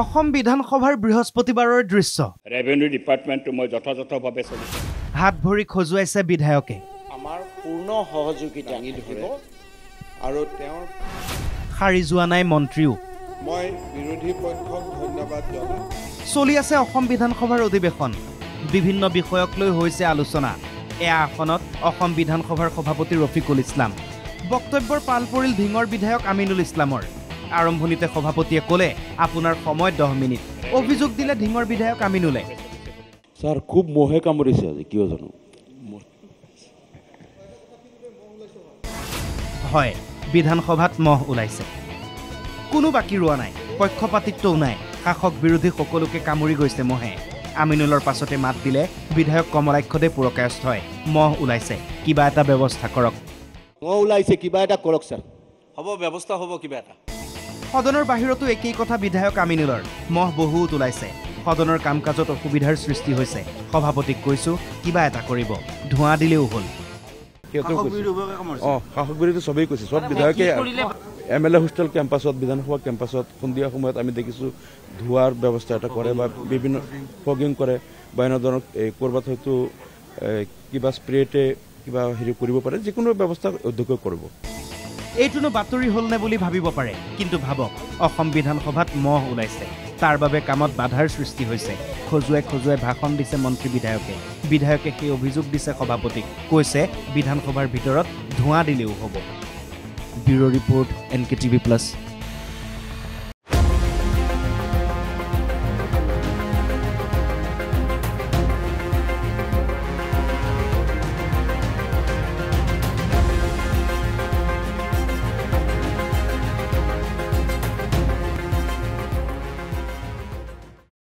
অসম বিধানসভাৰ বৃহস্পতিবাৰৰ দৃশ্য ৰেভিনিউ ডিপাৰ্টমেণ্টটো মই যথাযথভাৱে চলিছে হাত ভৰি খজুৱাইছে বিধায়কে আমাৰ পূৰ্ণ সহযোগিতা থাকিব আৰু তেওঁৰ সাৰি যোৱা নাই মন্ত্ৰীও মই বিৰোধী পক্ষক ধন্যবাদ জনাই চলি আছে অসম বিধানসভাৰ অধিৱেশন বিভিন্ন বিষয়ক লৈ হৈছে আলোচনা এয়া আসনত অসম বিধানসভাৰ সভাপতি ৰফিকুল ইছলাম বক্তব্যৰ পাল পৰিল ধিঙৰ বিধায়ক আমিনুল ইছলামৰ আৰম্ভণিতে সভাপতিয়ে ক'লে আপোনাৰ সময় 10 মিনিট অভিযোগ দিলে ধিঙৰ বিধায়ক আমিনুলে স্যার খুব মোহে কামড়িছে আজি কিয় জানো হয় বিধানসভাত মহ ওলাইছে কোনো বাকি ৰোৱা নাই পক্ষপাতিত্বও নাই শাসক বিৰোধী সকলোকে কামুৰি গৈছে মহে আমিনুলৰ পাছতে মাত দিলে বিধায়ক কমলাক্ষদে পুৰকায়স্থ হয় মহ ওলাইছে কিবা এটা ব্যৱস্থা কৰক মহ ওলাইছে কিবা এটা কৰক স্যাৰ হ'ব ব্যৱস্থা হ'ব কিবা এটা সদনৰ বাহিৰতো একেই কথা বিধায়ক আমিনুলৰ মহ বহুত ওলাইছে সদনৰ কাম কাজত অসুবিধাৰ সৃষ্টি হৈছে সভাপতিক কৈছো কিবা এটা কৰিব ধোঁৱা দিলেও হ'ল শাসক বিৰোধী সবেই কৈছে সব বিধায়কে এমএলএ হোস্টেল কেম্পাছত বিধানসভা কেম্পাছত সন্ধিয়া সময়ত আমি দেখিছো ধোঁৱাৰ ব্যৱস্থা এটা কৰে বা বিভিন্ন ফগিং কৰে বা এনেধৰণৰ কৰবাত হয়তো কিবা স্প্ৰেতে কিবা হেৰি কৰিব পাৰে যিকোনো ব্যৱস্থা অধ্যক্ষ কৰিব এইটোনো বাতৰি হ'লনে বুলি ভাবিব পাৰে কিন্তু ভাবক অসম বিধানসভাত মহ ওলাইছে তাৰ বাবে কামত বাধাৰ সৃষ্টি হৈছে খজুৱাই ভাষণ দিছে মন্ত্ৰী বিধায়কে সেই অভিযোগ দিছে সভাপতিক কৈছে বিধানসভাৰ ভিতৰত ধোঁৱা দিলেও হ'ব ব্যুৰ' ৰিপৰ্ট NKTV+